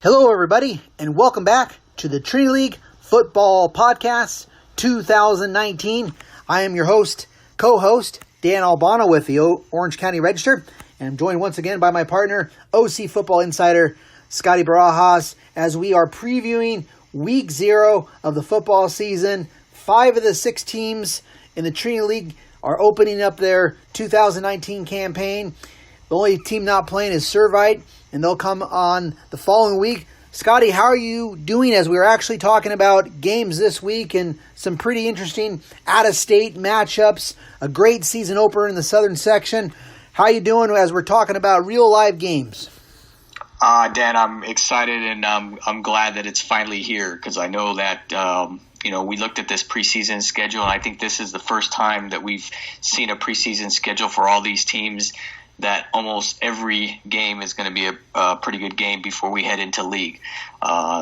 Hello, everybody, and welcome back to the Trinity League Football Podcast 2019. I am your co-host, Dan Albano with the Orange County Register, and I'm joined once again by my partner, OC Football Insider, Scott Barajas, as we are previewing Week 0 of the football season. 5 of the 6 teams in the Trinity League are opening up their 2019 campaign. The only team not playing is Servite, and they'll come on the following week. Scotty, how are you doing as we're actually talking about games this week and some pretty interesting out-of-state matchups, a great season opener in the southern section? How are you doing as we're talking about real live games? Dan, I'm excited and I'm glad that it's finally here because I know that we looked at this preseason schedule and I think this is the first time that we've seen a preseason schedule for all these teams that almost every game is going to be a pretty good game before we head into league.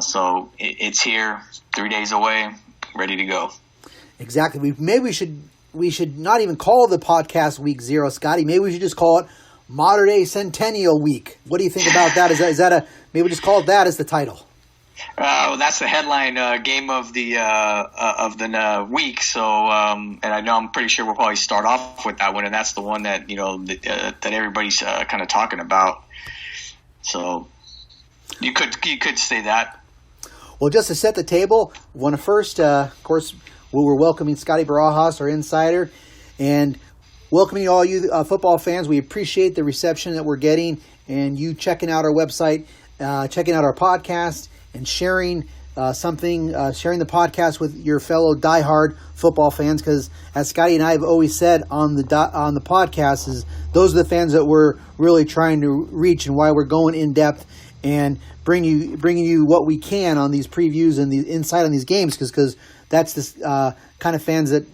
So it's here, 3 days away, ready to go. Exactly. Maybe we should not even call the podcast Week 0, Scotty. Maybe we should just call it Mater Dei-Centennial Week. What do you think about that? Is that maybe we just call it that as the title? That's the headline game of the week. So, and I know I'm pretty sure we'll probably start off with that one, and that's the one that that everybody's kind of talking about. So, you could say that. Well, just to set the table, I want to first, of course, we're welcoming Scotty Barajas, our insider, and welcoming all you football fans. We appreciate the reception that we're getting, and you checking out our website, checking out our podcast, and sharing sharing the podcast with your fellow diehard football fans, because as Scotty and I have always said on the podcast, is those are the fans that we're really trying to reach, and why we're going in depth and bringing you what we can on these previews and the insight on these games, because that's the kind of fans that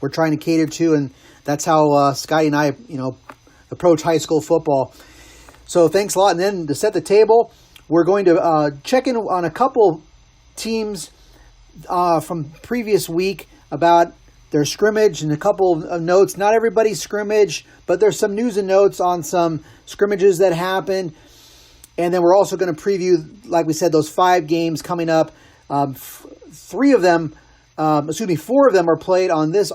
we're trying to cater to, and that's how Scotty and I approach high school football. So thanks a lot. And then to set the table, we're going to check in on a couple teams from previous week about their scrimmage and a couple of notes. Not everybody's scrimmage, but there's some news and notes on some scrimmages that happened. And then we're also going to preview, like we said, those 5 games coming up. 4 of them are played on this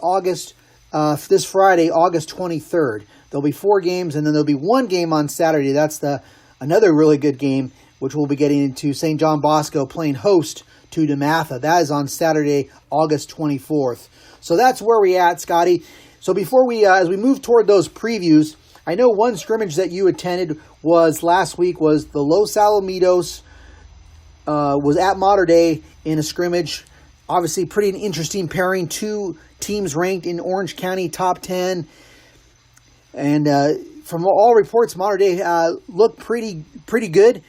Friday, August 23rd. There'll be 4 games, and then there'll be 1 game on Saturday. That's another really good game, which we'll be getting into. St. John Bosco playing host to DeMatha. That is on Saturday, August 24th. So that's where we're at, Scotty. So before as we move toward those previews, I know one scrimmage that you attended last week was the Los Alamitos was at Mater Dei in a scrimmage. Obviously, pretty interesting pairing. 2 teams ranked in Orange County top 10. And from all reports, Mater Dei looked pretty good.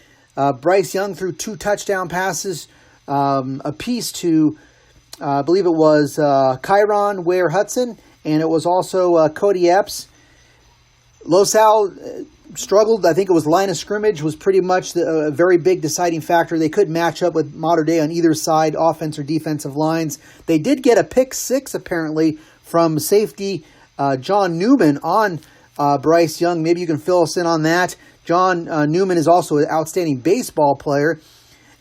Bryce Young threw 2 touchdown passes apiece to, I believe it was Kyron Ware-Hudson, and it was also Cody Epps. Los Al struggled. I think it was line of scrimmage was pretty much a very big deciding factor. They couldn't match up with Mater Dei on either side, offense or defensive lines. They did get a pick 6, apparently, from safety John Newman on Bryce Young. Maybe you can fill us in on that. John Newman is also an outstanding baseball player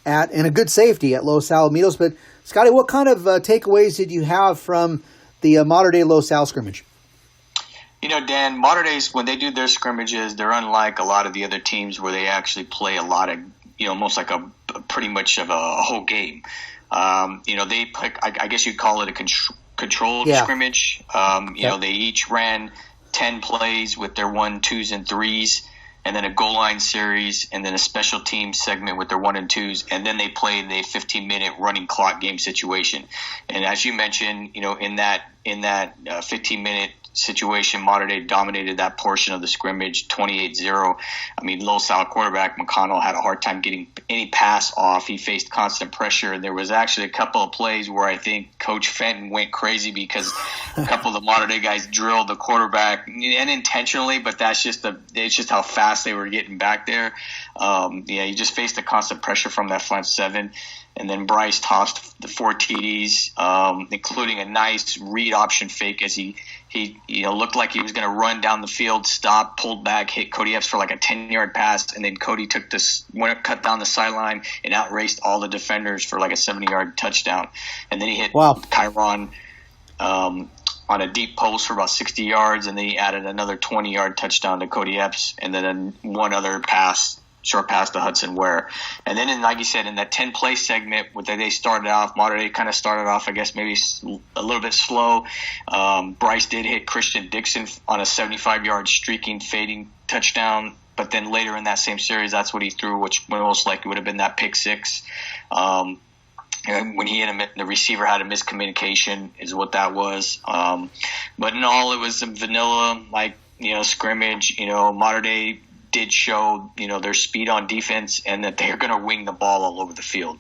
and a good safety at Los Alamitos. But, Scotty, what kind of takeaways did you have from the Mater Dei Los Al scrimmage? Dan, Mater Dei's, when they do their scrimmages, they're unlike a lot of the other teams where they actually play a lot of, almost like pretty much of a whole game. They pick, I guess you'd call it a controlled scrimmage. They each ran 10 plays with their 1, 2s, and 3s, and then a goal line series, and then a special team segment with their 1 and 2s, and then they played the 15-minute running clock game situation. And as you mentioned, in that 15-minute situation, Mater Dei dominated that portion of the scrimmage, 28-0. I mean, Los Al quarterback McConnell had a hard time getting any pass off. He faced constant pressure, and there was actually a couple of plays where I think Coach Fenton went crazy because a couple of the Mater Dei guys drilled the quarterback unintentionally, but it's just how fast they were getting back there. You just faced the constant pressure from that front 7. And then Bryce tossed the 4 TDs, including a nice read option fake as he looked like he was going to run down the field, stopped, pulled back, hit Cody Epps for like a 10-yard pass, and then Cody cut down the sideline and outraced all the defenders for like a 70-yard touchdown. And then he hit Kyron on a deep post for about 60 yards, and then he added another 20-yard touchdown to Cody Epps, and then one other short pass to Hudson Ware. And then, like you said, in that 10-play segment, they started off, Mater Dei kind of started off, I guess, maybe a little bit slow. Bryce did hit Christian Dixon on a 75-yard streaking, fading touchdown. But then later in that same series, that's what he threw, which most likely would have been that pick six. And when he hit him, the receiver had a miscommunication is what that was. But in all, it was a vanilla, scrimmage. Mater Dei did show, their speed on defense and that they're going to wing the ball all over the field.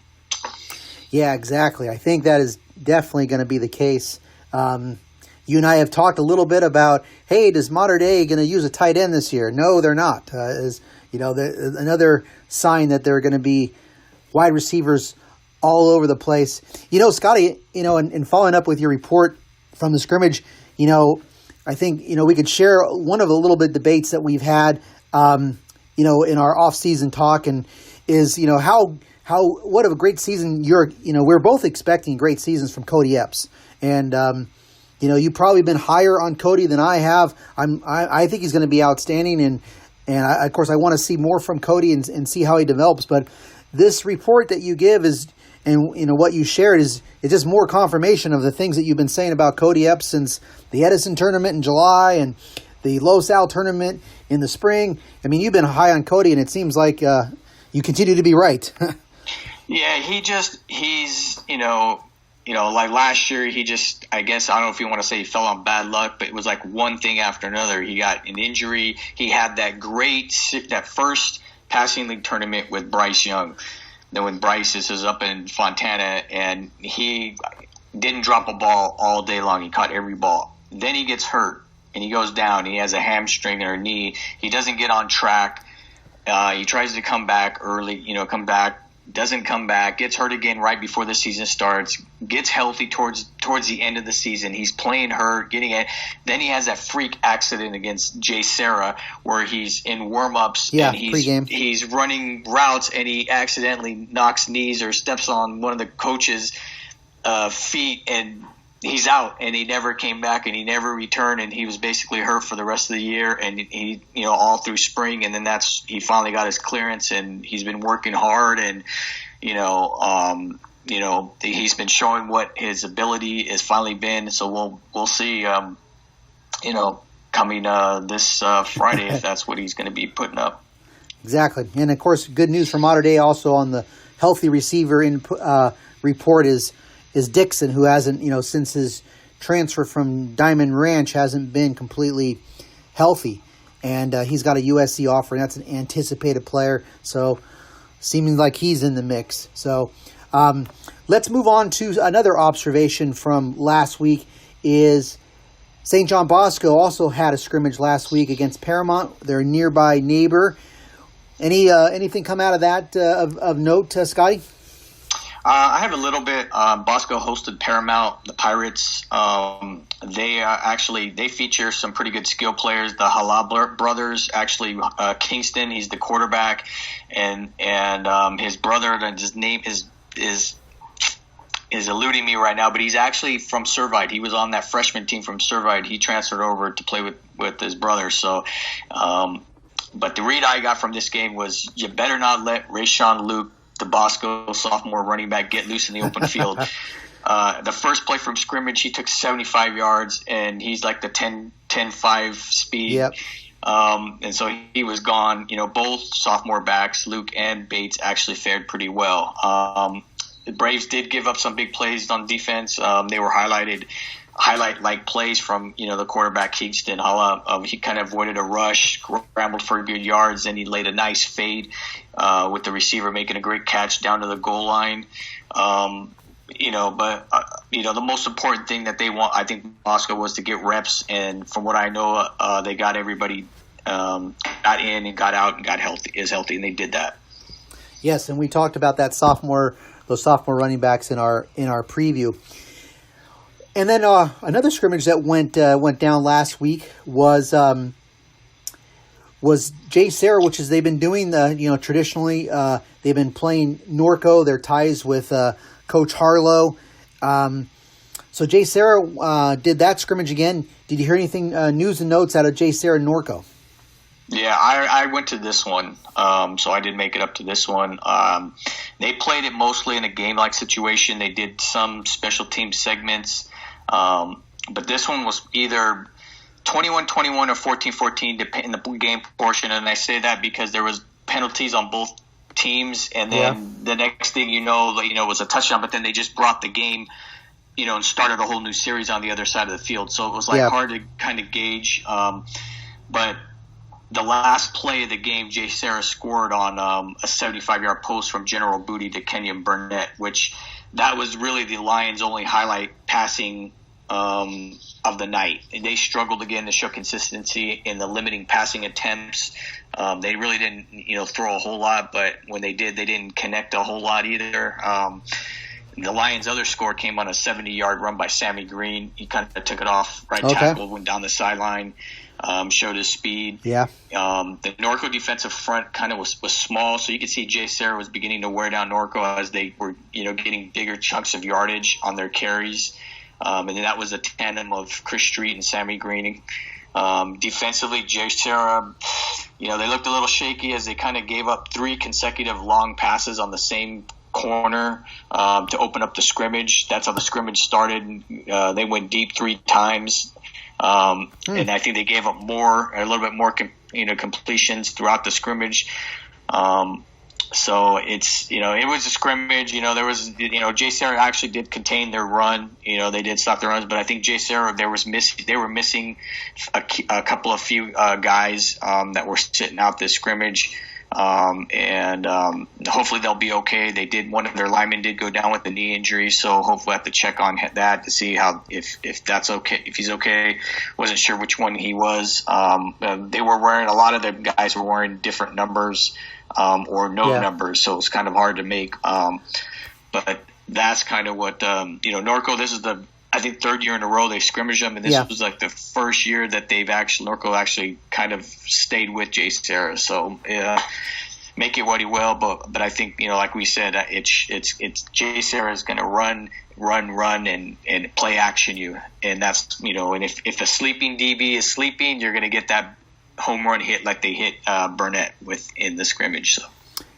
Yeah, exactly. I think that is definitely going to be the case. You and I have talked a little bit about, hey, does Mater Dei going to use a tight end this year? No, they're not. Another sign that they're going to be wide receivers all over the place. Scotty, in following up with your report from the scrimmage, I think, we could share one of the little bit debates that we've had, in our off-season talk, and is, what a great season we're both expecting great seasons from Cody Epps. And, you've probably been higher on Cody than I have. I think he's going to be outstanding. And of course I want to see more from Cody and see how he develops. But this report that you give and what you shared is just more confirmation of the things that you've been saying about Cody Epps since the Edison tournament in July and the Los Al tournament in the spring. I mean, you've been high on Cody, and it seems like you continue to be right. Yeah, he's like last year, I guess, I don't know if you want to say he fell on bad luck, but it was like one thing after another. He got an injury. He had that first passing league tournament with Bryce Young. Then when Bryce is up in Fontana, and he didn't drop a ball all day long. He caught every ball. Then he gets hurt, and he goes down. He has a hamstring or a knee. He doesn't get on track. He tries to come back early, doesn't come back, gets hurt again right before the season starts, gets healthy towards the end of the season. He's playing hurt, getting it. Then he has that freak accident against Jay Serra where he's in warm-ups and he's running routes and he accidentally knocks knees or steps on one of the coach's feet, and he's out, and he never came back and he never returned, and he was basically hurt for the rest of the year, and he all through spring, and then he finally got his clearance, and he's been working hard, and he's been showing what his ability has finally been. So we'll see coming this Friday if that's what he's going to be putting up. Exactly. And of course, good news for Mater Dei also on the healthy receiver report is Dixon, who hasn't, since his transfer from Diamond Ranch, hasn't been completely healthy. And he's got a USC offer, and that's an anticipated player. So seeming like he's in the mix. So let's move on to another observation from last week is St. John Bosco also had a scrimmage last week against Paramount, their nearby neighbor. Anything come out of that of note, Scotty? I have a little bit. Bosco hosted Paramount, the Pirates. They feature some pretty good skill players. The Hala brothers, actually, Kingston, he's the quarterback, and his brother, his name is eluding me right now, but he's actually from Servite. He was on that freshman team from Servite. He transferred over to play with his brother. So, but the read I got from this game was you better not let Rayshawn Luke, the Bosco sophomore running back, get loose in the open field. The first play from scrimmage, he took 75 yards, and he's like the 10-5 speed. Yep. And so he was gone. Both sophomore backs, Luke and Bates, actually fared pretty well. The Braves did give up some big plays on defense. They were highlight-like plays from, the quarterback Kingston. He kind of avoided a rush, scrambled for good yards, and he laid a nice fade with the receiver making a great catch down to the goal line. The most important thing that they want, I think, Bosco, was to get reps. And from what I know, they got everybody got in and got out and got healthy, and they did that. Yes, and we talked about that sophomore those sophomore running backs in our preview. And then another scrimmage that went down last week was Jay Sarah, which is they've been doing traditionally they've been playing Norco. Their ties with Coach Harlow. So Jay Sarah did that scrimmage again. Did you hear anything news and notes out of Jay Sarah and Norco? Yeah, I went to this one, so I did make it up to this one. They played it mostly in a game-like situation. They did some special team segments, but this one was either 21-21 or 14-14 in the game portion, and I say that because there was penalties on both teams, and then the next thing was a touchdown, but then they just brought the game, and started a whole new series on the other side of the field. So it was hard to kind of gauge, but the last play of the game, Jay Sarah scored on a 75-yard post from General Booty to Kenyon Burnett, which that was really the Lions' only highlight passing of the night. And they struggled again to show consistency in the limiting passing attempts. They really didn't, throw a whole lot, but when they did, they didn't connect a whole lot either. The Lions' other score came on a 70-yard run by Sammy Green. He kind of took it off tackle, went down the sideline. Showed his speed. Yeah. The Norco defensive front kind of was small, so you could see Jay Sarah was beginning to wear down Norco as they were, getting bigger chunks of yardage on their carries. And then that was a tandem of Chris Street and Sammy Green. Defensively, Jay Sarah, they looked a little shaky as they kind of gave up 3 consecutive long passes on the same corner to open up the scrimmage. That's how the scrimmage started. They went deep 3 times. And I think they gave up a little bit more, completions throughout the scrimmage. So it's, it was a scrimmage, there was, Jay Sarah actually did contain their run, they did stop their runs, but I think Jay Sarah, they were missing a couple of few guys that were sitting out this scrimmage. And hopefully they'll be okay. One of their linemen did go down with a knee injury, so hopefully I have to check on that to see if that's okay, if he's okay. Wasn't sure which one he was. They were wearing, a lot of the guys were wearing different numbers or no numbers, so it's kind of hard to make. But that's kind of what Norco. This is the, I think, 3rd year in a row they scrimmaged them, and this was like the first year that Norco actually kind of stayed with Jay Sarah. So make it what he will, but I think, like we said, it's Jay Sarah is going to run and play action you, and that's and if a sleeping DB is sleeping, you're going to get that home run hit like they hit Burnett with in the scrimmage. So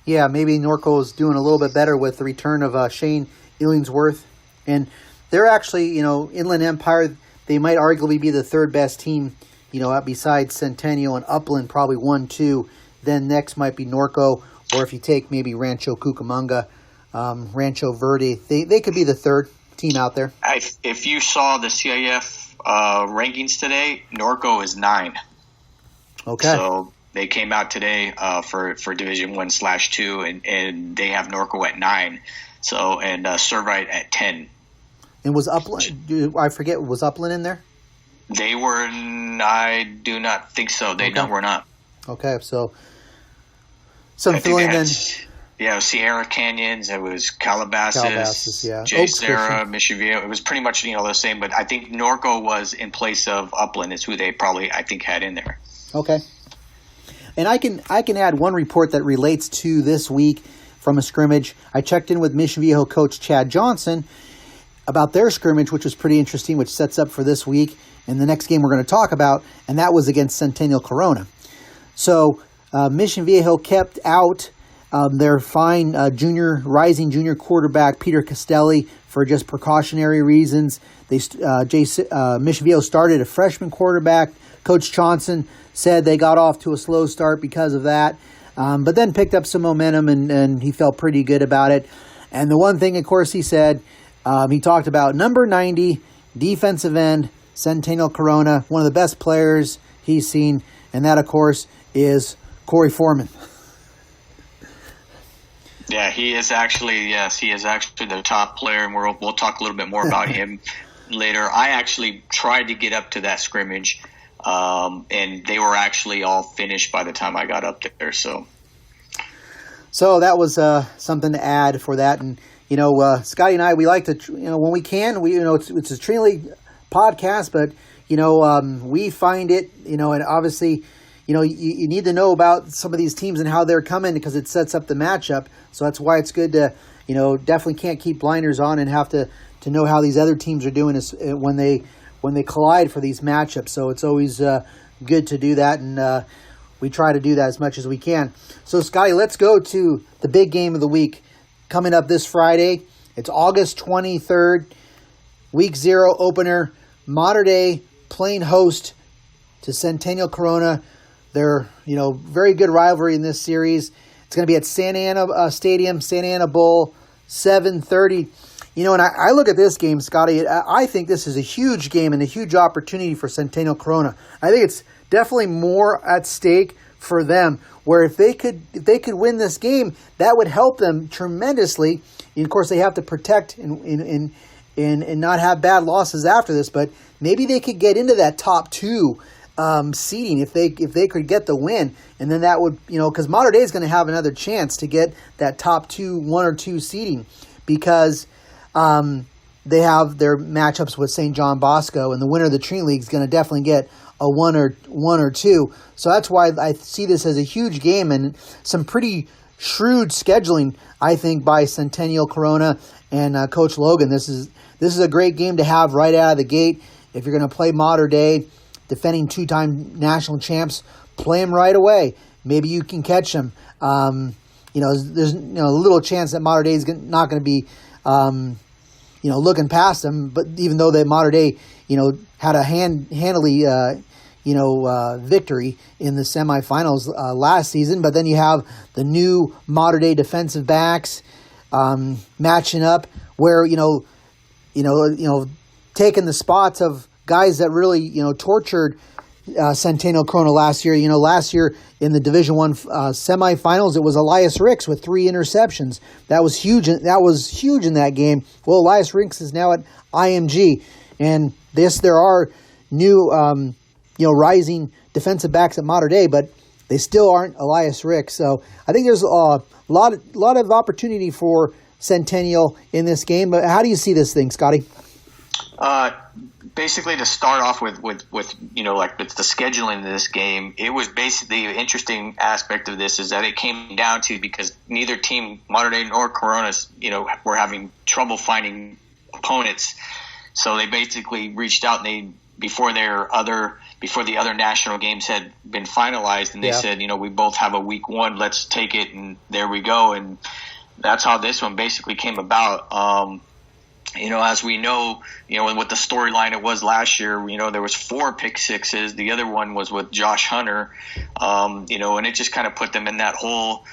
yeah, maybe Norco is doing a little bit better with the return of Shane Illingsworth, and they're actually, Inland Empire, they might arguably be the 3rd best team, besides Centennial and Upland, probably 1, 2. Then next might be Norco, or if you take maybe Rancho Cucamonga, Rancho Verde, they could be the 3rd team out there. If you saw the CIF rankings today, Norco is 9. Okay. So they came out today for Division 1/2, and they have Norco at 9. So, and Servite at 10. And was Upland, I forget, was Upland in there? They were, I do not think so. They were not. Okay, so some filling then. Yeah, Sierra Canyons, it was Calabasas, Jay Sarah, Mission Viejo. It was pretty much, the same, but I think Norco was in place of Upland is who they probably, I think, had in there. Okay. And I can add one report that relates to this week from a scrimmage. I checked in with Mission Viejo coach Chad Johnson about their scrimmage, which was pretty interesting, which sets up for this week and the next game we're going to talk about, and that was against Centennial Corona. So Mission Viejo kept out their fine rising junior quarterback Peter Castelli for just precautionary reasons. Mission Viejo started a freshman quarterback. Coach Johnson said they got off to a slow start because of that, but then picked up some momentum, and he felt pretty good about it. And the one thing, of course, he said, he talked about number 90, defensive end, Centennial Corona, one of the best players he's seen, and that, of course, is Corey Foreman. Yeah, he is actually the top player, and we'll talk a little bit more about him later. I actually tried to get up to that scrimmage, and they were actually all finished by the time I got up there. So that was something to add for that. And Scotty and I, we like to, when we can, it's a Trinity podcast, but, we find it, and obviously, you need to know about some of these teams and how they're coming because it sets up the matchup. So that's why it's good to, definitely can't keep blinders on and have to know how these other teams are doing when they collide for these matchups. So it's always good to do that, and we try to do that as much as we can. So, Scotty, let's go to the big game of the week coming up this Friday. It's August 23rd, Week 0 opener. Mater Dei playing host to Centennial Corona. They're, very good rivalry in this series. It's going to be at Santa Ana Stadium, Santa Ana Bowl, 7:30. And I look at this game, Scotty, I think this is a huge game and a huge opportunity for Centennial Corona. I think it's definitely more at stake for them, where if they could win this game, that would help them tremendously. And of course, they have to protect and not have bad losses after this, but maybe they could get into that top 2 seeding if they could get the win, and then that would, because Mater Dei is going to have another chance to get that top 1 or 2 seeding because they have their matchups with St. John Bosco, and the winner of the Trinity League is going to definitely get a 1 or 2. So that's why I see this as a huge game and some pretty shrewd scheduling, I think, by Centennial Corona and Coach Logan. This is a great game to have right out of the gate. If you're going to play Mater Dei, defending 2-time national champs, play them right away. Maybe you can catch them. There's a little chance that Mater Dei is not going to be looking past them. But even though that Mater Dei, had a handily victory in the semifinals last season, but then you have the new Mater Dei defensive backs matching up, where taking the spots of guys that really tortured Centennial Corona last year. Last year in the Division I semifinals, it was Elias Ricks with 3 interceptions. That was huge. That was huge in that game. Well, Elias Ricks is now at IMG, and there are new rising defensive backs at Mater Dei, but they still aren't Elias Ricks. So I think there's a lot of opportunity for Centennial in this game. But how do you see this thing, Scotty? Basically, to start off with the scheduling of this game, it was basically the interesting aspect of this is that it came down to because neither team, Mater Dei nor Corona, were having trouble finding opponents. So they basically reached out and before the other national games had been finalized, and they said, we both have a week 1, let's take it, and there we go. And that's how this one basically came about. As we know, with the storyline it was last year, there was 4 pick sixes. The other one was with Josh Hunter, and it just kind of put them in that hole.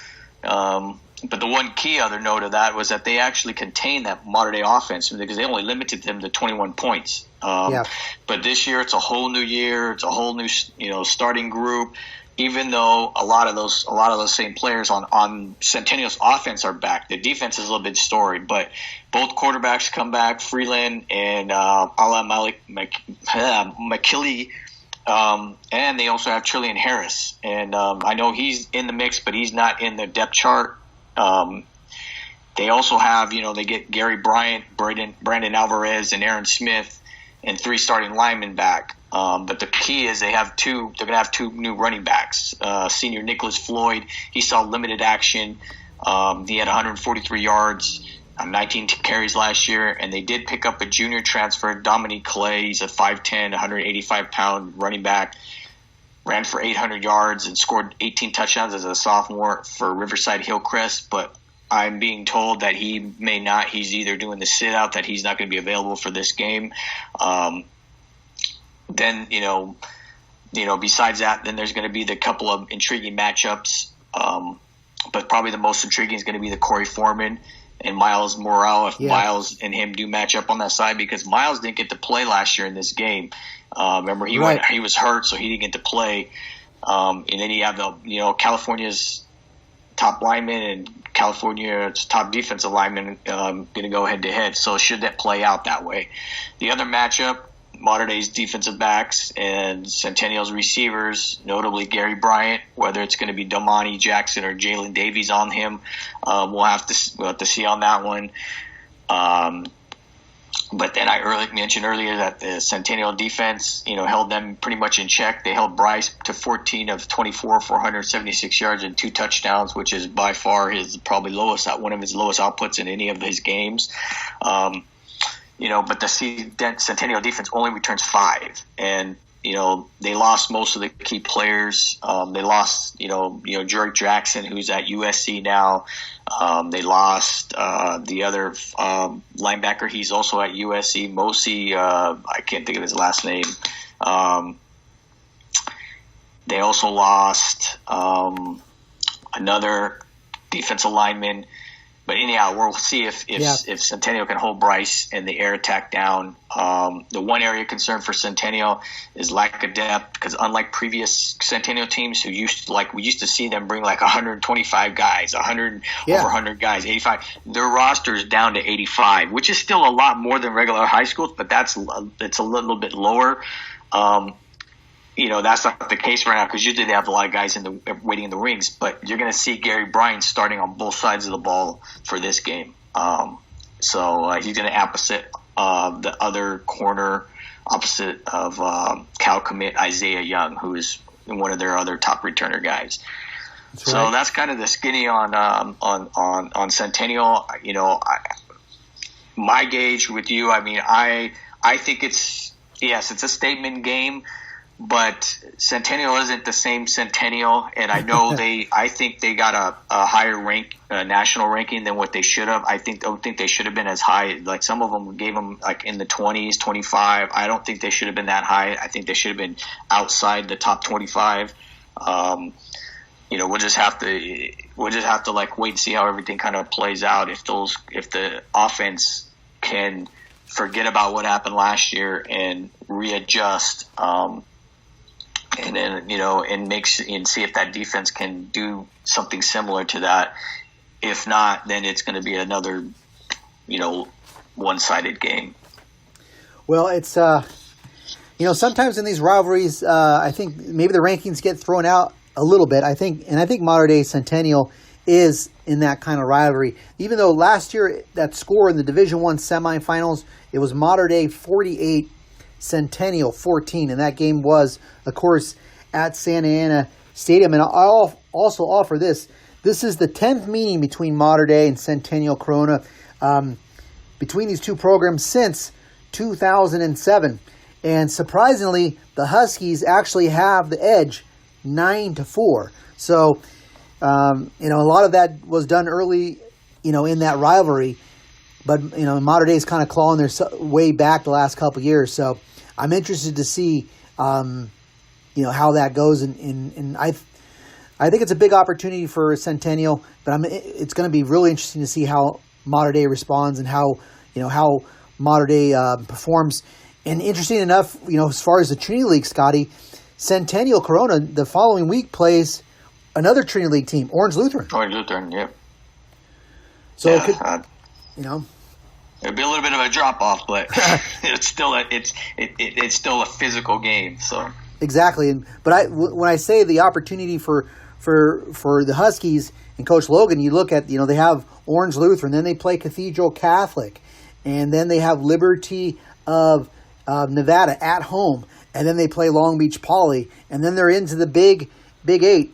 But the one key other note of that was that they actually contained that Mater Dei offense because they only limited them to 21 points. But this year it's a whole new year. It's a whole new, starting group. Even though a lot of those same players on Centennial's offense are back, the defense is a little bit storied. But both quarterbacks come back, Freeland and McKilly, and they also have Trillian Harris. And I know he's in the mix, but he's not in the depth chart. They also have, they get Gary Bryant, Brandon Alvarez, and Aaron Smith, and 3 starting linemen back. But the key is they're going to have 2 new running backs. Senior Nicholas Floyd, he saw limited action. He had 143 yards, 19 carries last year, and they did pick up a junior transfer, Dominique Clay. He's a 5'10", 185-pound running back. Ran for 800 yards and scored 18 touchdowns as a sophomore for Riverside Hillcrest, but I'm being told that he may not. He's either doing the sit-out, that he's not going to be available for this game. Then, besides that, then there's going to be the couple of intriguing matchups. But probably the most intriguing is going to be the Corey Foreman and Miles Morale, if Miles and him do match up on that side, because Miles didn't get to play last year in this game. Remember, he was hurt, so he didn't get to play. And then you have California's top lineman and California's top defensive lineman going to go head-to-head. So should that play out that way? The other matchup, Mater Dei's defensive backs and Centennial's receivers, notably Gary Bryant, whether it's going to be Domani Jackson or Jalen Davies on him, we'll have to see on that one. But then I mentioned earlier that the Centennial defense, held them pretty much in check. They held Bryce to 14 of 24, 476 yards and 2 touchdowns, which is by far one of his lowest outputs in any of his games. But the Centennial defense only returns 5, and they lost most of the key players. They lost, Jerick Jackson, who's at USC now. They lost the other linebacker. He's also at USC. Mosi, I can't think of his last name. They also lost another defensive lineman. But anyhow, we'll see if Centennial can hold Bryce and the air attack down. The one area of concern for Centennial is lack of depth, because unlike previous Centennial teams we used to see them bring like 125 guys, over 100 guys, 85. Their roster is down to 85, which is still a lot more than regular high schools, but it's a little bit lower. That's not the case right now, because usually they have a lot of guys waiting in the wings. But you're going to see Gary Bryan starting on both sides of the ball for this game. So he's going to opposite the other corner, opposite of Cal commit Isaiah Young, who is one of their other top returner guys. That's right. So that's kind of the skinny on Centennial. My gauge with you, I think it's a statement game. But Centennial isn't the same Centennial, and I know I think they got a higher national ranking than what they should have. I don't think they should have been as high. Like some of them gave them like in the 20s, 25. I don't think they should have been that high. I think they should have been outside the top 25. We'll just have to like wait and see how everything kind of plays out. If the offense can forget about what happened last year and readjust. And then, and see if that defense can do something similar to that. If not, then it's going to be another, one-sided game. Well, it's, sometimes in these rivalries, I think maybe the rankings get thrown out a little bit. I think Mater Dei-Centennial is in that kind of rivalry. Even though last year that score in the Division I semifinals, it was Mater Dei 48, Centennial 14, and that game was, of course, at Santa Ana Stadium. And I'll also offer this. This is the 10th meeting between Mater Dei and Centennial Corona, between these two programs since 2007. And surprisingly, the Huskies actually have the edge 9-4. So, a lot of that was done early, in that rivalry. But, Mater Dei is kind of clawing their way back the last couple of years. So I'm interested to see, how that goes. And I think it's a big opportunity for Centennial. But it's going to be really interesting to see how Mater Dei responds and how Mater Dei performs. And interesting enough, as far as the Trinity League, Scotty, Centennial Corona the following week plays another Trinity League team, Orange Lutheran. Orange Lutheran, yep. So it could, it'll be a little bit of a drop off, but it's still a physical game. So exactly, but when I say the opportunity for the Huskies and Coach Logan, you look at they have Orange Lutheran, then they play Cathedral Catholic, and then they have Liberty of Nevada at home, and then they play Long Beach Poly, and then they're into the Big Eight,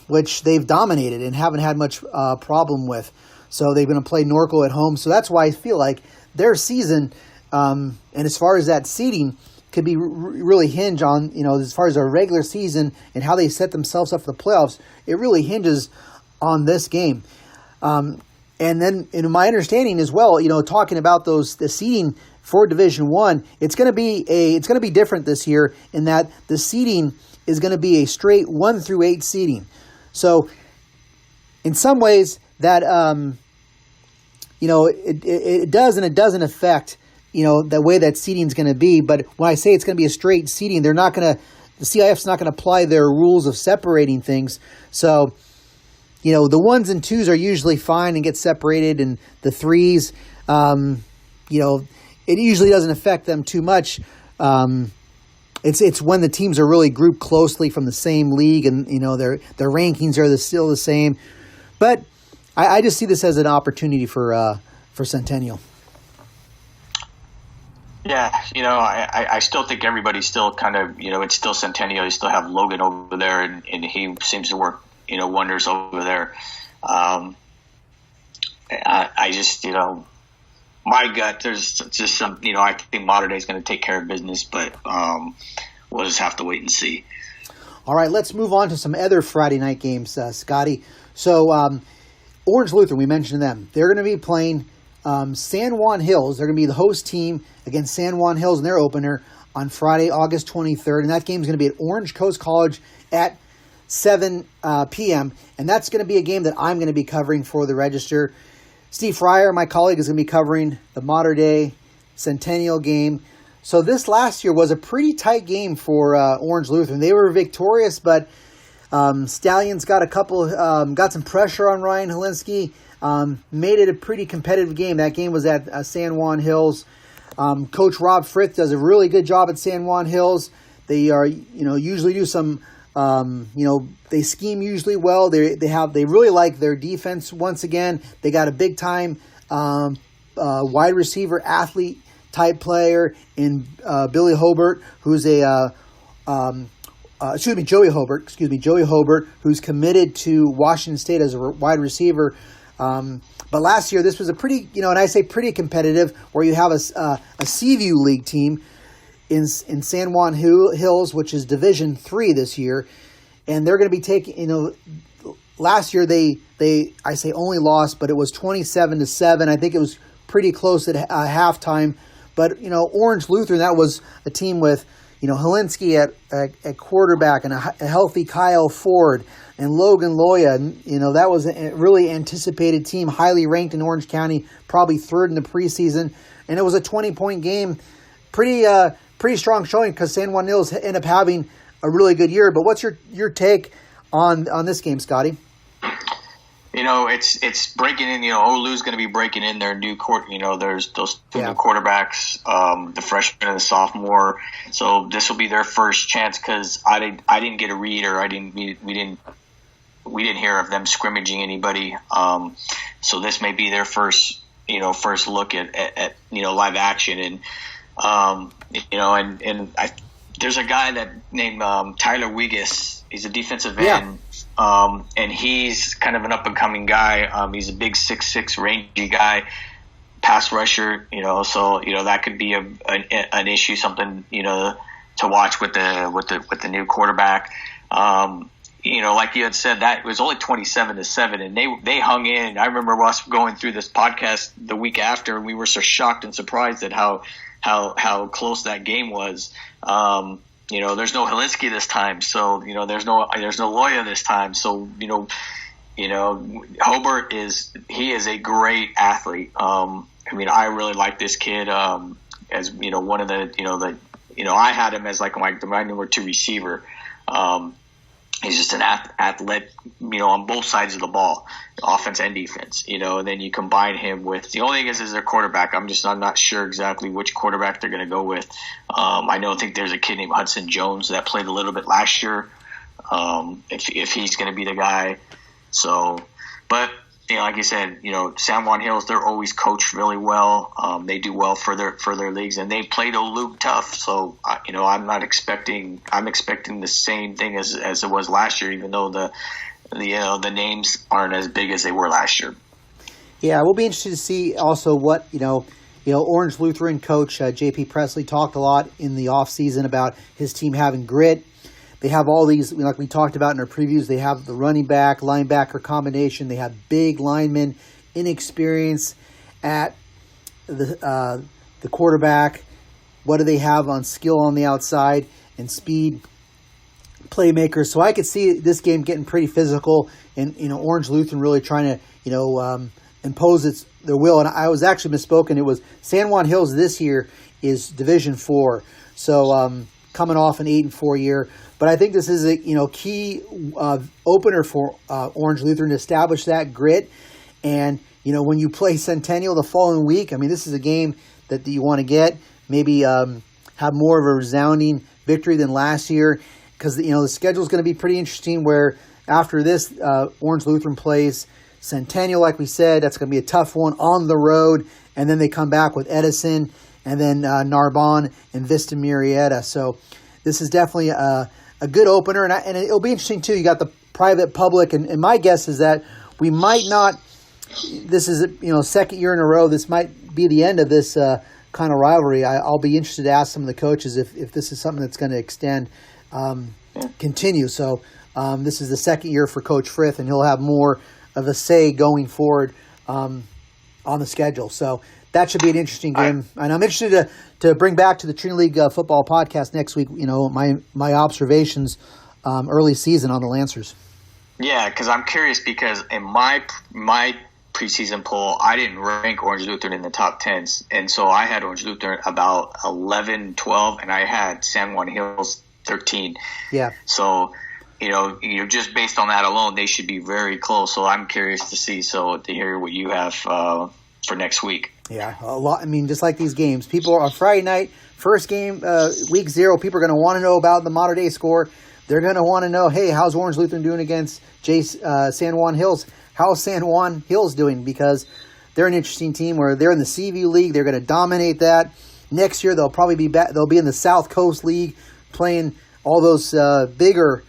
which they've dominated and haven't had much problem with. So they're going to play Norco at home. So that's why I feel like their season, and as far as that seeding, could be really hinge on, as far as their regular season and how they set themselves up for the playoffs, it really hinges on this game. And then, in my understanding as well, talking about the seeding for Division I, it's going to be different this year in that the seeding is going to be a straight 1 through 8 seeding. So, in some ways, that it does and it doesn't affect the way that seeding is going to be. But when I say it's going to be a straight seeding, the CIF's not going to apply their rules of separating things. So, the 1s and 2s are usually fine and get separated, and the 3s, it usually doesn't affect them too much. It's when the teams are really grouped closely from the same league, and their rankings are still the same. But I just see this as an opportunity for for Centennial. Yeah, I still think everybody's still kind of, it's still Centennial. You still have Logan over there, and he seems to work, wonders over there. I just, my gut, there's just some, I think Mater Dei is going to take care of business, but we'll just have to wait and see. All right, let's move on to some other Friday night games, Scotty. So Orange Lutheran, we mentioned them. They're going to be playing San Juan Hills. They're going to be the host team against San Juan Hills in their opener on Friday, August 23rd. And that game is going to be at Orange Coast College at 7 p.m. And that's going to be a game that I'm going to be covering for the Register. Steve Fryer, my colleague, is going to be covering the Mater Dei-Centennial game. So this last year was a pretty tight game for Orange Lutheran. They were victorious, but Stallions got got some pressure on Ryan Helinski. Made it a pretty competitive game. That game was at San Juan Hills. Coach Rob Frith does a really good job at San Juan Hills. They are, usually do some, they scheme usually well. They really like their defense. Once again, they got a big time wide receiver athlete type player in Joey Hobart, who's committed to Washington State as a wide receiver. But last year, this was a pretty, and I say pretty competitive, where you have a Seaview League team in San Juan Hills, which is Division III this year, and they're going to be taking, last year I say only lost, but it was 27-7. I think it was pretty close at halftime. But Orange Lutheran, that was a team with Helinski at quarterback and a healthy Kyle Ford and Logan Loya. That was a really anticipated team, highly ranked in Orange County, probably third in the preseason. And it was a 20-point game. Pretty strong showing because San Juan Hills ended up having a really good year. But what's your take on this game, Scotty? It's breaking in. Olu's going to be breaking in their new court. There's those two new quarterbacks, the freshman and the sophomore. So this will be their first chance because I didn't get a read, or we didn't hear of them scrimmaging anybody. So this may be their first look at live action, and there's a guy named Tyler Wiggis. He's a defensive end. And he's kind of an up-and-coming guy. He's a big 6'6", rangy guy, pass rusher. So that could be an issue, something to watch with the new quarterback. Like you had said, that it was only 27-7, and they hung in. I remember us going through this podcast the week after, and we were so shocked and surprised at how close that game was. There's no Helinski this time, so there's no Loya this time. So Hobart is a great athlete. I really like this kid as one of the I had him as like my number 2 receiver. He's just an athlete, on both sides of the ball, offense and defense, and then you combine him with, the only thing is their quarterback. I'm not sure exactly which quarterback they're going to go with. I think there's a kid named Hudson Jones that played a little bit last year. If he's going to be the guy. So, but, like you said, San Juan Hills, they're always coached really well. They do well for their leagues, and they played Olu tough. So, I'm expecting the same thing as it was last year, even though the names aren't as big as they were last year. Yeah, we'll be interested to see also what, Orange Lutheran coach J.P. Presley talked a lot in the offseason about his team having grit. They have all these, like we talked about in our previews, they have the running back, linebacker combination. They have big linemen, inexperience at the quarterback. What do they have on skill on the outside and speed playmakers? So I could see this game getting pretty physical, and Orange Lutheran really trying to impose their will. And I was actually misspoken. It was San Juan Hills this year is Division IV, so coming off an 8-4 year. But I think this is a key opener for Orange Lutheran to establish that grit. And when you play Centennial the following week, this is a game that you want to get. Maybe have more of a resounding victory than last year, because the schedule is going to be pretty interesting. Where after this, Orange Lutheran plays Centennial, like we said. That's going to be a tough one on the road. And then they come back with Edison and then Narbonne and Vista Murrieta. So this is definitely a good opener. And it'll be interesting, too. You got the private public. And my guess is that we might not – this is, second year in a row. This might be the end of this kind of rivalry. I'll be interested to ask some of the coaches if this is something that's going to extend, continue. So this is the second year for Coach Frith, and he'll have more of a say going forward on the schedule. So that should be an interesting game. And I'm interested to bring back to the Trinity League football podcast next week, my observations early season on the Lancers. Yeah, because I'm curious because in my preseason poll, I didn't rank Orange Lutheran in the top 10s. And so I had Orange Lutheran about 11, 12, and I had San Juan Hills 13. Yeah. So, just based on that alone, they should be very close. So I'm curious to hear what you have for next week. Yeah, a lot. I mean, just like these games, people are on Friday night, first game, week 0, people are going to want to know about the Mater Dei score. They're going to want to know, hey, how's Orange Lutheran doing against San Juan Hills? How's San Juan Hills doing? Because they're an interesting team where they're in the Seaview League. They're going to dominate that. Next year, they'll probably be back. They'll be in the South Coast League playing all those bigger,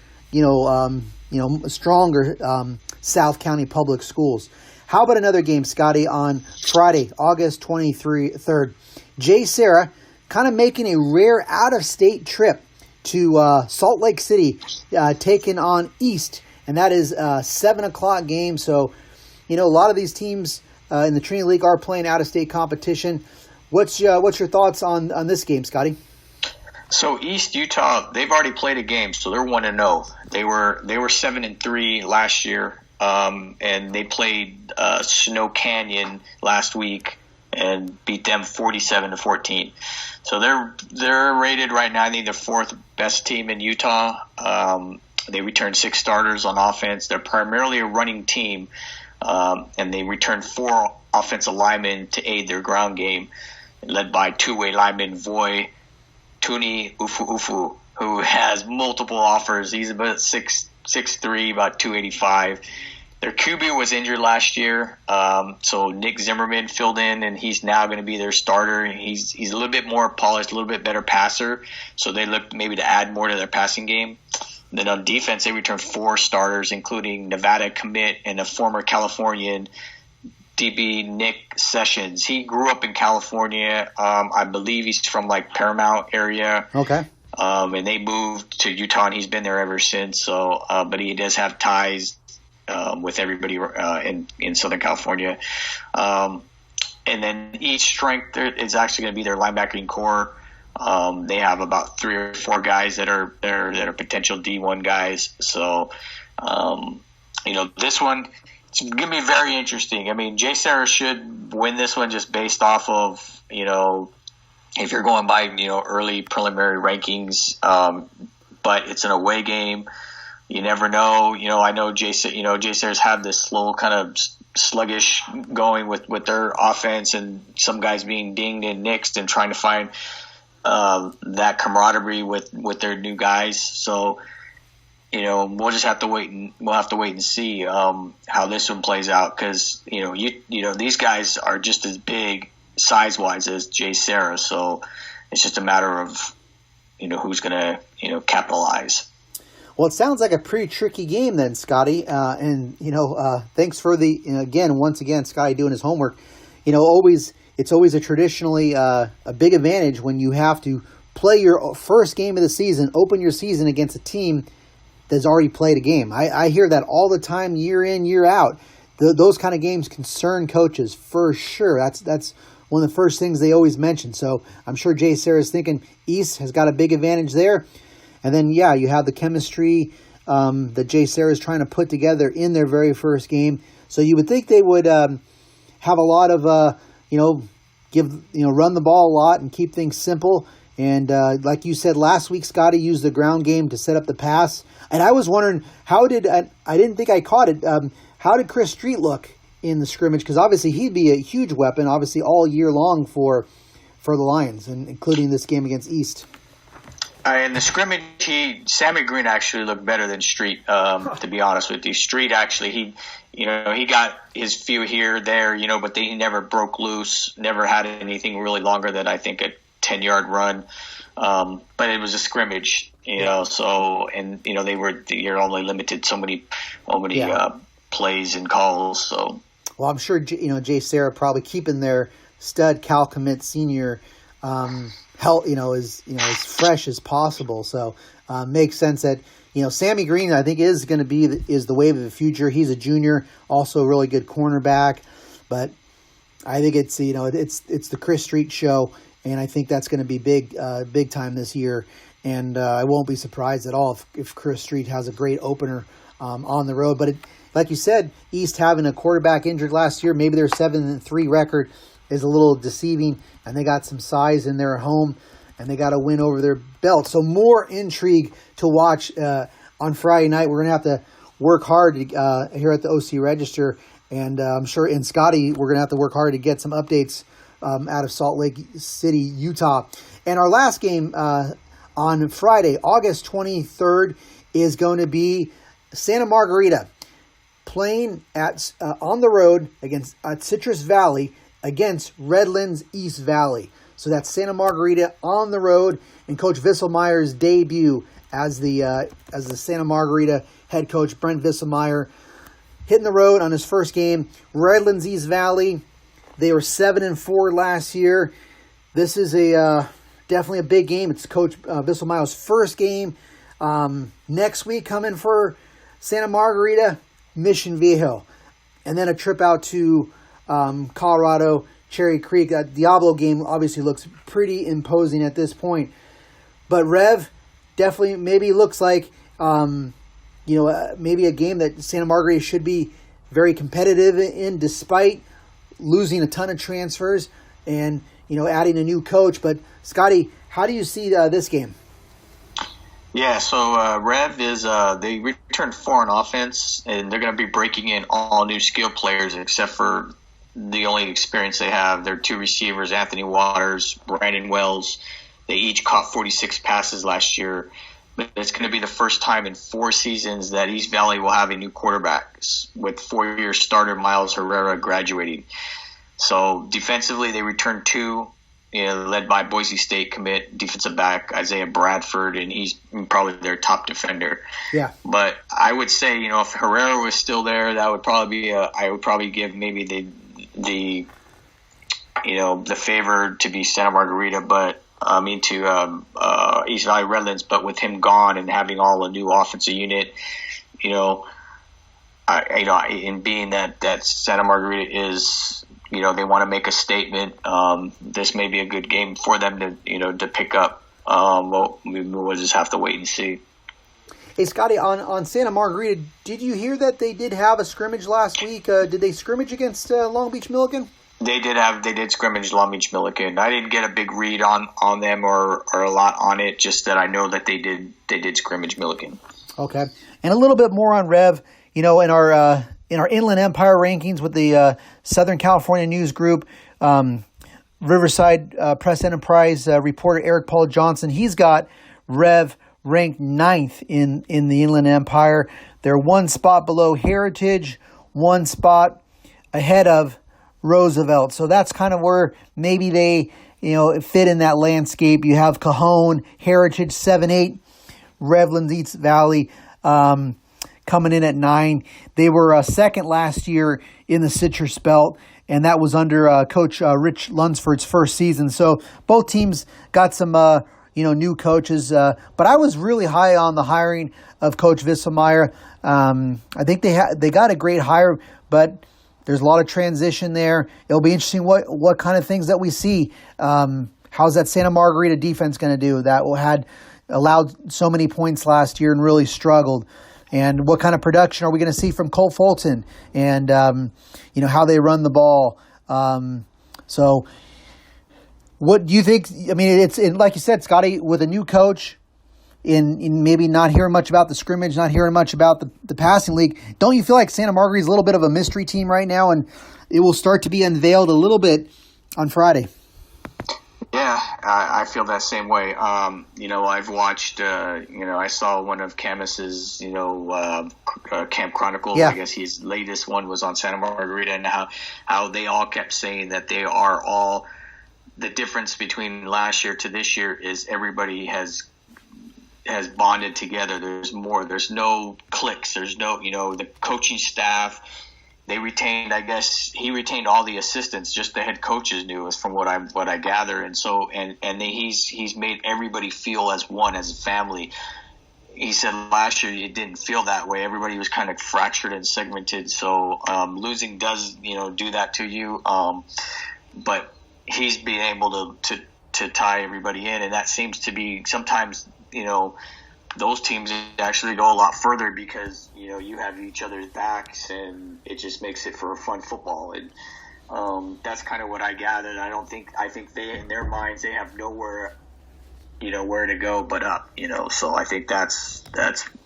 stronger South County public schools. How about another game, Scotty, on Friday, August 23rd? Jay Serra kind of making a rare out-of-state trip to Salt Lake City, taking on East, and that is a 7 o'clock game. So, a lot of these teams in the Trinity League are playing out-of-state competition. What's your thoughts on this game, Scotty? So East Utah, they've already played a game, so they're 1-0. They were 7-3 last year, and they played Snow Canyon last week and beat them 47-14. So they're rated right now, I think, the 4th best team in Utah. They returned 6 starters on offense. They're primarily a running team, and they returned 4 offensive linemen to aid their ground game, led by two-way lineman Voy Tuni Ufu, who has multiple offers. He's about 6'3", about 285. Their QB was injured last year, so Nick Zimmerman filled in, and he's now going to be their starter. He's a little bit more polished, a little bit better passer, so they look maybe to add more to their passing game. Then on defense, they returned 4 starters, including Nevada commit and a former Californian, DB Nick Sessions. He grew up in California. I believe he's from Paramount area. Okay. And they moved to Utah, and he's been there ever since. So, but he does have ties with everybody in Southern California. And then each strength is actually going to be their linebacking core. They have about 3 or 4 guys that are potential D1 guys. So, this one, it's going to be very interesting. I mean, Jay Serra should win this one just based off of, if you're going by, early preliminary rankings. But it's an away game. You never know. I know Jay Serra's had this slow kind of sluggish going with their offense, and some guys being dinged and nixed and trying to find that camaraderie with their new guys. So, we'll just have to wait and see how this one plays out, because these guys are just as big size wise as Jay Serra, so it's just a matter of who's going to capitalize. Well, it sounds like a pretty tricky game then, Scotty. And thanks for once again, Scotty doing his homework. It's always a traditionally a big advantage when you have to play your first game of the season, open your season against a team that's already played a game. I hear that all the time, year in, year out. Those kind of games concern coaches for sure. That's one of the first things they always mention. So I'm sure Jay Serra's thinking East has got a big advantage there. And then, you have the chemistry that Jay Serra is trying to put together in their very first game. So you would think they would have a lot of, run the ball a lot and keep things simple. And like you said last week, Scotty used the ground game to set up the pass. And I was wondering, I didn't think I caught it. How did Chris Street look in the scrimmage? Because obviously he'd be a huge weapon, obviously all year long for the Lions, and including this game against East. In the scrimmage, Sammy Green actually looked better than Street. To be honest with you, Street actually he got his few here, there, but he never broke loose. Never had anything really longer than I think a 10-yard run. But it was a scrimmage, So you're only limited so many plays and calls. So well, I'm sure Jay Sarah probably keeping their stud Cal commit senior. Health, as fresh as possible. So makes sense that Sammy Green, I think, is going to be the wave of the future. He's a junior, also a really good cornerback. But I think it's it's the Chris Street show, and I think that's going to be big time this year. And I won't be surprised at all if Chris Street has a great opener on the road. But like you said, East having a quarterback injured last year, maybe their 7-3 record is a little deceiving, and they got some size in their home, and they got a win over their belt. So more intrigue to watch on Friday night. We're going to have to work hard here at the OC Register, and I'm sure in Scotty, we're going to have to work hard to get some updates out of Salt Lake City, Utah. And our last game on Friday, August 23rd, is going to be Santa Margarita playing on the road at Citrus Valley against Redlands East Valley. So that's Santa Margarita on the road, and Coach Visselmeyer's debut as the Santa Margarita head coach, Brent Visselmeyer, hitting the road on his first game. Redlands East Valley, they were 7-4 last year. This is definitely a big game. It's Coach Visselmeyer's first game. Next week coming for Santa Margarita, Mission Viejo, and then a trip out to Colorado, Cherry Creek. That Diablo game obviously looks pretty imposing at this point. But Rev definitely maybe looks like, maybe a game that Santa Margarita should be very competitive in, despite losing a ton of transfers and, adding a new coach. But Scotty, how do you see this game? Yeah, so Rev is they returned 4 on offense, and they're going to be breaking in all new skill players except for the only experience they have. Their 2 receivers, Anthony Waters, Brandon Wells. They each caught 46 passes last year. But it's going to be the first time in 4 seasons that East Valley will have a new quarterback, with 4-year starter Miles Herrera graduating. So defensively, they returned 2, led by Boise State commit defensive back Isaiah Bradford, and he's probably their top defender. Yeah. But I would say, if Herrera was still there, that would probably be I would probably give maybe the favor to be Santa Margarita, but to East Valley Redlands. But with him gone and having all a new offensive unit, in being that Santa Margarita is, they want to make a statement. This may be a good game for them to pick up. We'll just have to wait and see. Hey, Scotty, on Santa Margarita, did you hear that they did have a scrimmage last week? Did they scrimmage against Long Beach Millikan? They did scrimmage Long Beach Millikan. I didn't get a big read on them or a lot on it, just that I know that they did scrimmage Millikan. Okay. And a little bit more on Rev, in our Inland Empire rankings with the Southern California News Group, Riverside Press Enterprise reporter Eric Paul Johnson, he's got Rev ranked 9th in the Inland Empire. They're 1 spot below Heritage, 1 spot ahead of Roosevelt. So that's kind of where maybe they, fit in that landscape. You have Cajon, Heritage 7-8, Redlands East Valley coming in at 9. They were second last year in the Citrus Belt, and that was under Coach Rich Lunsford's first season. So both teams got some new coaches, but I was really high on the hiring of Coach Visselmeyer. I think they got a great hire, but there's a lot of transition there. It'll be interesting what kind of things that we see. How's that Santa Margarita defense going to do that had allowed so many points last year and really struggled? And what kind of production are we going to see from Colt Fulton? And how they run the ball. So what do you think? I mean, it's like you said, Scotty, with a new coach, in maybe not hearing much about the scrimmage, not hearing much about the passing league, don't you feel like Santa Margarita is a little bit of a mystery team right now, and it will start to be unveiled a little bit on Friday? Yeah, I feel that same way. I've watched, I saw one of Camus's, Camp Chronicles. Yeah. I guess his latest one was on Santa Margarita, and how they all kept saying that they are all, the difference between last year to this year is everybody has bonded together. There's more. There's no cliques. There's no, the coaching staff. They retained, I guess, he retained all the assistants. Just the head coaches knew, is from what I gather. And so, he's made everybody feel as one, as a family. He said last year it didn't feel that way. Everybody was kind of fractured and segmented. So losing does, do that to you. But he's being able to tie everybody in, and that seems to be sometimes, those teams actually go a lot further because, you have each other's backs, and it just makes it for a fun football. And that's kind of what I gathered. I think they, in their minds, they have nowhere, where to go but up, So I think that's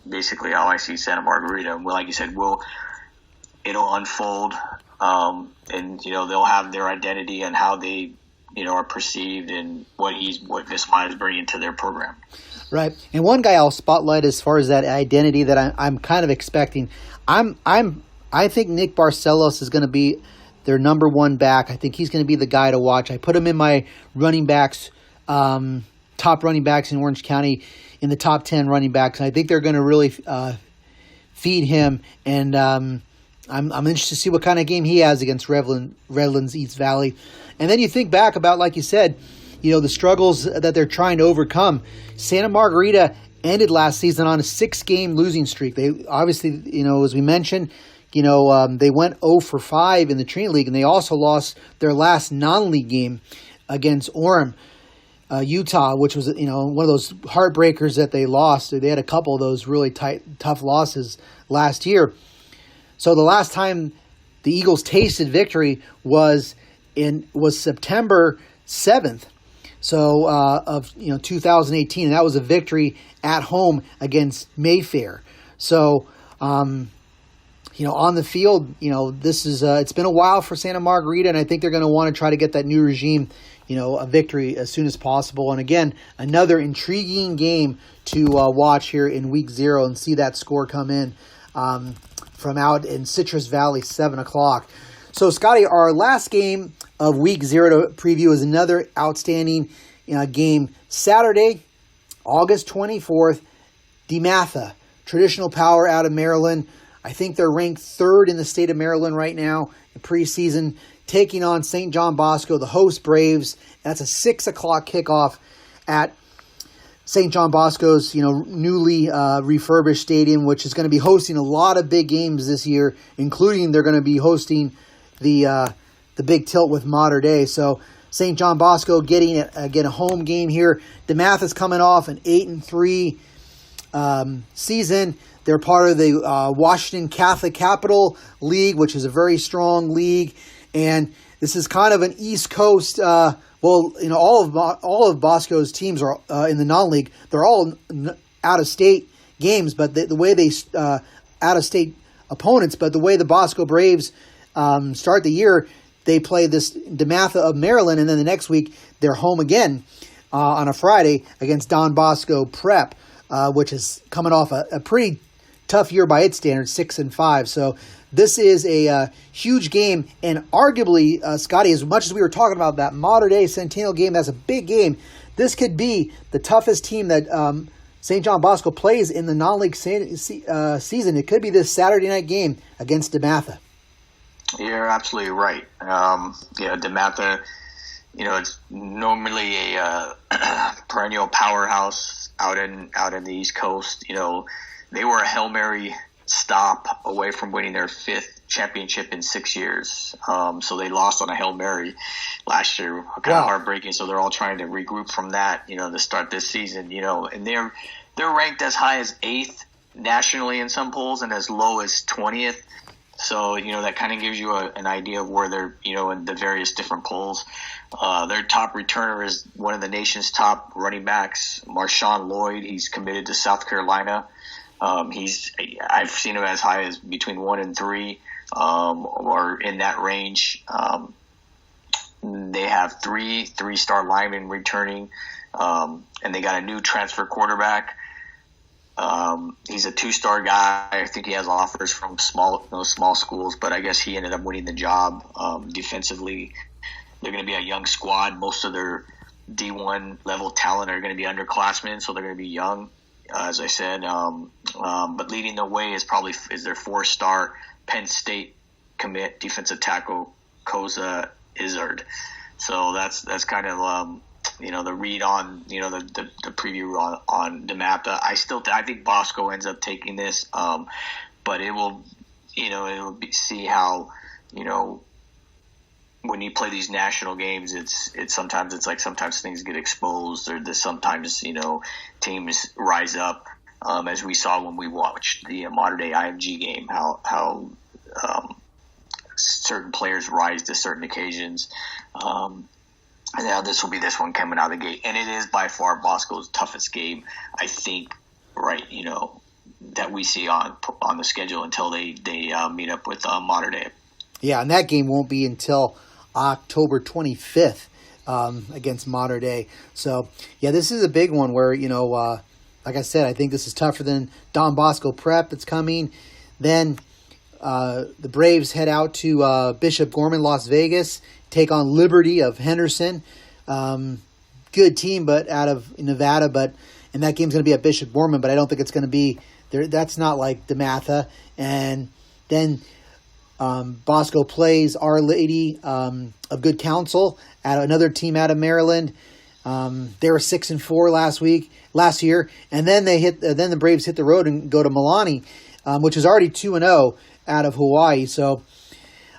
basically how I see Santa Margarita. And like you said, it'll unfold, and, they'll have their identity and how they, are perceived, and what Vismaya is bringing to their program. Right. And one guy I'll spotlight as far as that identity that I'm kind of expecting. I think Nick Barcelos is going to be their number one back. I think he's going to be the guy to watch. I put him in my running backs, top running backs in Orange County, in the top 10 running backs. And I think they're going to really feed him. And I'm interested to see what kind of game he has against Redlands East Valley. And then you think back about, like you said, the struggles that they're trying to overcome. Santa Margarita ended last season on a 6-game losing streak. They obviously, as we mentioned, they went 0-5 in the Trinity League, and they also lost their last non-league game against Orem, Utah, which was, one of those heartbreakers that they lost. They had a couple of those really tough losses last year. So the last time the Eagles tasted victory was September 7th. So of 2018, and that was a victory at home against Mayfair. So on the field, this is it's been a while for Santa Margarita, and I think they're going to want to try to get that new regime, a victory as soon as possible. And again, another intriguing game to watch here in week 0 and see that score come in from out in Citrus Valley, 7:00. So, Scotty, our last game of week 0 to preview is another outstanding game. Saturday, August 24th, DeMatha, traditional power out of Maryland. I think they're ranked 3rd in the state of Maryland right now in preseason, taking on St. John Bosco, the host Braves. That's a 6:00 kickoff at St. John Bosco's, newly refurbished stadium, which is going to be hosting a lot of big games this year, including they're going to be hosting the big tilt with Mater Dei. So St. John Bosco getting a home game here. DeMatha is coming off an 8-3 season. They're part of the Washington Catholic Capital League, which is a very strong league, and this is kind of an East Coast. All of Bosco's teams are in the non-league. They're all out-of-state games, but the way they out-of-state opponents. But the way the Bosco Braves start the year, they play this DeMatha of Maryland, and then the next week they're home again on a Friday against Don Bosco Prep, which is coming off a pretty tough year by its standards, 6-5. So this is a huge game, and arguably, Scotty, as much as we were talking about that Mater Dei-Centennial game, that's a big game. This could be the toughest team that St. John Bosco plays in the non-league season. It could be this Saturday night game against DeMatha. You're absolutely right. DeMatha, it's normally a perennial powerhouse out in the East Coast. They were a Hail Mary stop away from winning their 5th championship in 6 years. So they lost on a Hail Mary last year, kind of heartbreaking. So they're all trying to regroup from that, to start this season, and they're ranked as high as 8th nationally in some polls and as low as 20th. So, that kind of gives you an idea of where they're, in the various different polls. Their top returner is one of the nation's top running backs, Marshawn Lloyd. He's committed to South Carolina. I've seen him as high as between 1 and 3, or in that range. They have three-star linemen returning, and they got a new transfer quarterback. He's a 2-star guy. I think he has offers from small schools, but I guess he ended up winning the job. Defensively, they're going to be a young squad. Most of their D1 level talent are going to be underclassmen, so they're going to be young, as I said. But leading the way is their 4-star Penn State commit defensive tackle Koza Izzard. So that's kind of the read on the preview on the map. I think Bosco ends up taking this, but it will see how when you play these national games, sometimes things get exposed, or sometimes teams rise up, as we saw when we watched the Mater Dei-IMG game, how certain players rise to certain occasions. And now this will be this one coming out of the gate, and it is by far Bosco's toughest game, I think. Right, that we see on the schedule until they meet up with Mater Dei. Yeah, and that game won't be until October 25th against Mater Dei. So, yeah, this is a big one where, like I said, I think this is tougher than Don Bosco Prep that's coming. Then the Braves head out to Bishop Gorman, Las Vegas, take on Liberty of Henderson. Good team, but out of Nevada, and that game's going to be at Bishop Gorman, but I don't think it's going to be there. That's not like DeMatha. And then Bosco plays Our Lady of Good Counsel at another team out of Maryland. They were 6-4 last year, and then then the Braves hit the road and go to Milani, which is already 2-0 out of Hawaii. So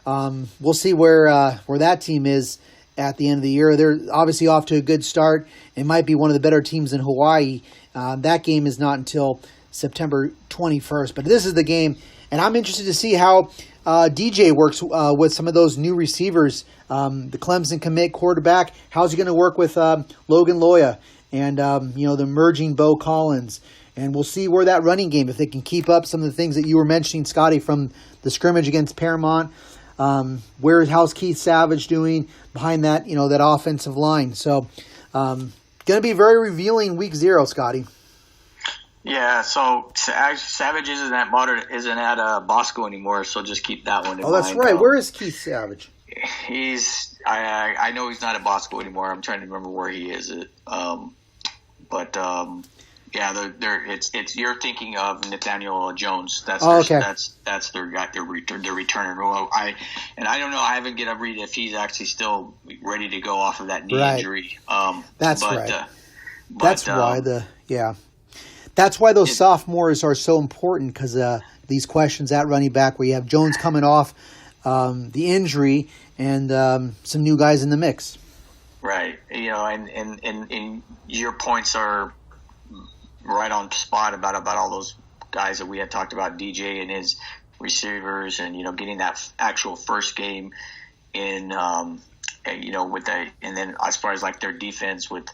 we'll see where that team is at the end of the year. They're obviously off to a good start. It might be one of the better teams in Hawaii. That game is not until September 21st, but this is the game, and I'm interested to see how DJ works with some of those new receivers. The Clemson commit quarterback, how's he going to work with Logan Loya and the emerging Bo Collins? And we'll see where that running game, if they can keep up some of the things that you were mentioning, Scotty, from the scrimmage against Paramount. How's Keith Savage doing behind that that offensive line? So going to be very revealing week 0, Scotty. Yeah, so Savage isn't at Bosco anymore, so just keep that one in mind. Oh, that's right. Where is Keith Savage? I know he's not at Bosco anymore. I'm trying to remember where he is. It's you're thinking of Nathaniel Jones. That's their guy. Their returner. I don't know. I haven't get a read if he's actually still ready to go off of that knee injury. That's right. That's why those sophomores are so important, because these questions at running back, where you have Jones coming off the injury and some new guys in the mix. Right. And your points are right on spot about all those guys that we had talked about, DJ and his receivers, and getting that actual first game in and then as far as like their defense with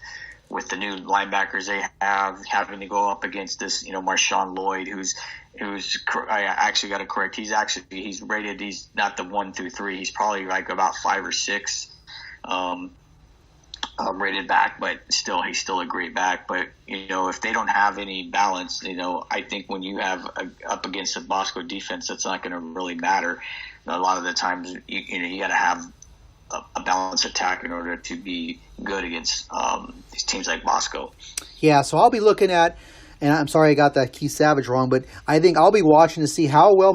the new linebackers they have, having to go up against this Marshawn Lloyd, who's I actually got to correct, he's rated, he's not the 1 through 3, he's probably like about 5 or 6 rated back, but he's still a great back. But if they don't have any balance, I think when you have up against a Bosco defense, that's not going to really matter. A lot of the times, you got to have a balanced attack in order to be good against these teams like Bosco. Yeah, so I'll be looking at, and I'm sorry I got that Keith Savage wrong, but I think I'll be watching to see how well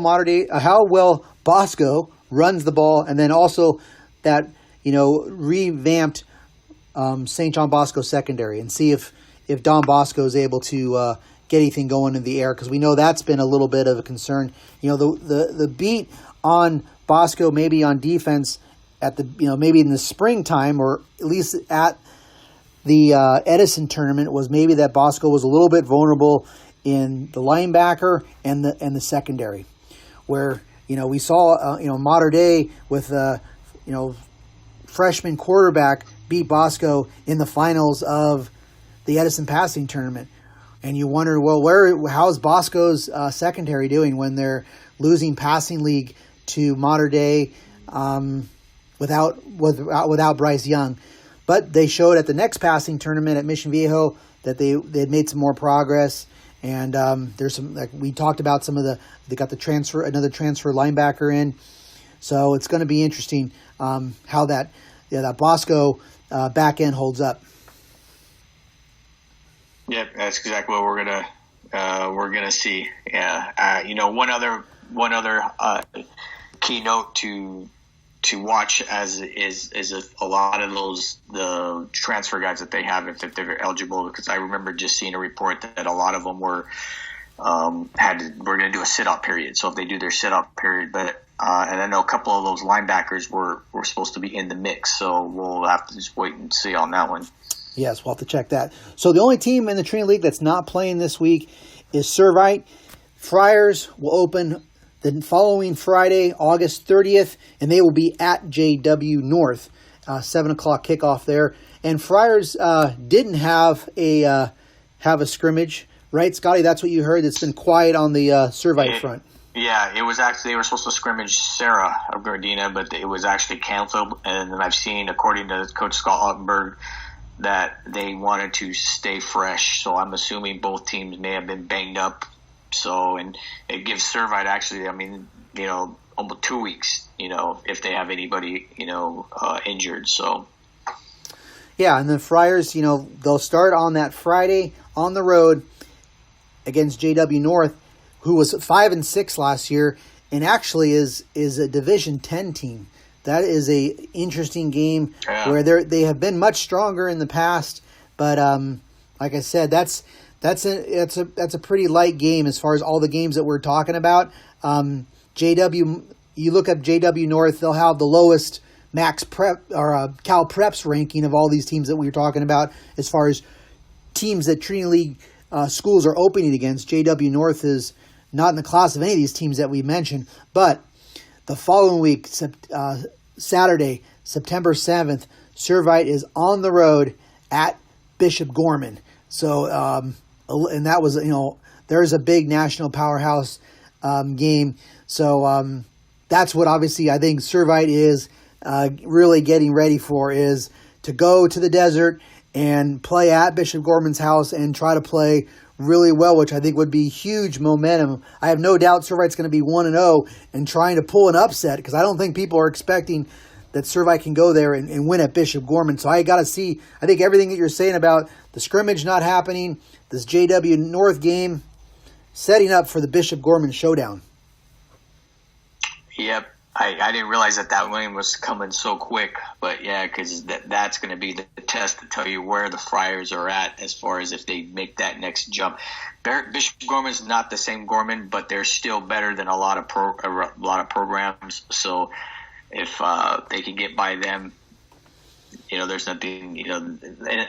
Bosco runs the ball, and then also that revamped St. John Bosco secondary, and see if Don Bosco is able to get anything going in the air, because we know that's been a little bit of a concern. The beat on Bosco, maybe on defense at the maybe in the springtime, or at least at the Edison tournament, was maybe that Bosco was a little bit vulnerable in the linebacker and the secondary, where we saw Mater Dei with freshman quarterback beat Bosco in the finals of the Edison passing tournament. And you wonder, well, how's Bosco's secondary doing when they're losing passing league to Mater Dei without Bryce Young. But they showed at the next passing tournament at Mission Viejo that they had made some more progress. And there's some, like we talked about, they got another transfer linebacker in. So it's going to be interesting how that Bosco back end holds up. Yep, that's exactly what we're gonna see. Yeah, one other keynote to watch as is a lot of the transfer guys that they have if they're eligible, because I remember just seeing a report that a lot of them were going to do a sit-out period. So if they do their sit-out period, and I know a couple of those linebackers were supposed to be in the mix, so we'll have to just wait and see on that one. Yes, we'll have to check that. So the only team in the Trinity League that's not playing this week is Servite. Friars will open the following Friday, August 30th, and they will be at JW North, 7 o'clock kickoff there. And Friars didn't have a scrimmage, right, Scotty? That's what you heard. It's been quiet on the Servite front. Yeah, it was actually, they were supposed to scrimmage Sarah of Gardena, but it was actually canceled. And then I've seen, according to Coach Scott Barajas, that they wanted to stay fresh. So I'm assuming both teams may have been banged up. So, and it gives Servite actually, almost 2 weeks, if they have anybody, injured. So. Yeah, and the Friars, they'll start on that Friday on the road against JW North, who was 5-6 last year, and actually is a Division 10 team. That is a interesting game where they have been much stronger in the past, but like I said, that's a pretty light game as far as all the games that we're talking about. JW, you look up JW North, they'll have the lowest max prep or Cal Preps ranking of all these teams that we were talking about as far as teams that Trinity League schools are opening against. JW North is not in the class of any of these teams that we mentioned, but the following week, Saturday, September 7th, Servite is on the road at Bishop Gorman. So, and that was, there's a big national powerhouse game. So that's what obviously I think Servite is really getting ready for, is to go to the desert and play at Bishop Gorman's house and try to play really well, which I think would be huge momentum. I have no doubt Servite's going to be 1-0 and trying to pull an upset, because I don't think people are expecting that Servite can go there and win at Bishop Gorman. So I got to see, I think everything that you're saying about the scrimmage not happening, this JW North game, setting up for the Bishop Gorman showdown. Yep. I didn't realize that win was coming so quick, but yeah, because that's going to be the test to tell you where the Friars are at as far as if they make that next jump. Bishop Gorman's not the same Gorman, but they're still better than a lot of programs. So if they can get by them, there's nothing. And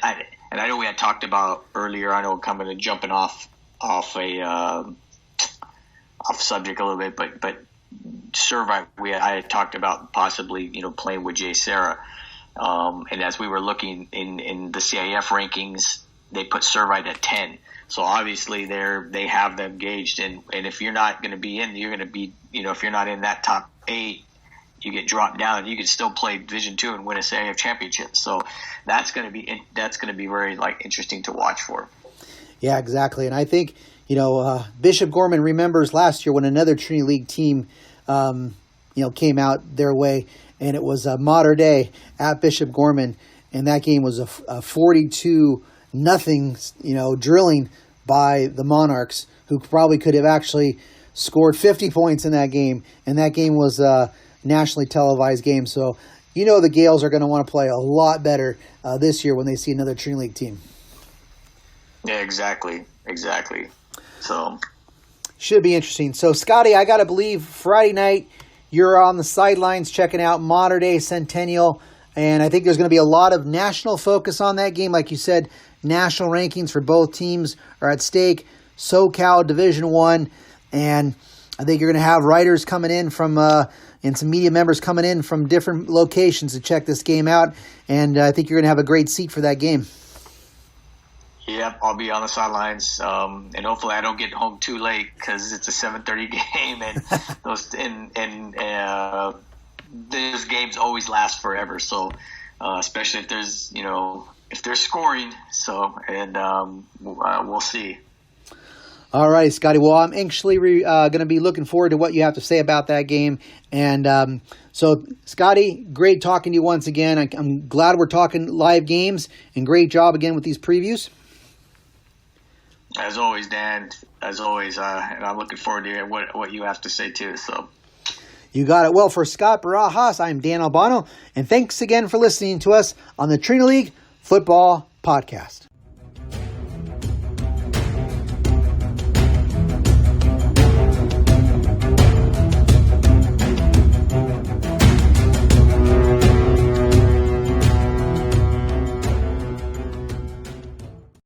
I know we had talked about earlier. I know I'm kind of jumping off subject a little bit, but. Servite, I had talked about possibly, playing with Jay Sarah. And as we were looking in the CIF rankings, they put Servite at 10. So obviously they have them gauged. And if you're not going to be in, you're going to be, if you're not in that top 8, you get dropped down. You can still play Division 2 and win a CIF championship. So that's going to be very interesting to watch for. Yeah, exactly. And I think, Bishop Gorman remembers last year when another Trinity League team, came out their way, and it was Mater Dei at Bishop Gorman, and that game was a 42-0, drilling by the Monarchs, who probably could have actually scored 50 points in that game, and that game was a nationally televised game. So, the Gales are going to want to play a lot better this year when they see another Trinity League team. Yeah, exactly. So should be interesting. So, Scotty, I got to believe Friday night you're on the sidelines checking out Mater Dei-Centennial, and I think there's going to be a lot of national focus on that game. Like you said, national rankings for both teams are at stake. SoCal Division I, and I think you're going to have writers coming in from and some media members coming in from different locations to check this game out, and I think you're going to have a great seat for that game. Yep, I'll be on the sidelines, and hopefully I don't get home too late because it's a 7:30 game, and those games always last forever. So, especially if there's, if they're scoring. So, and we'll see. All right, Scotty. Well, I'm anxiously going to be looking forward to what you have to say about that game. And so, Scotty, great talking to you once again. I'm glad we're talking live games, and great job again with these previews. As always, Dan. As always, and I'm looking forward to what you have to say too. So, you got it. Well, for Scott Barajas, I'm Dan Albano, and thanks again for listening to us on the Trinity League Football Podcast.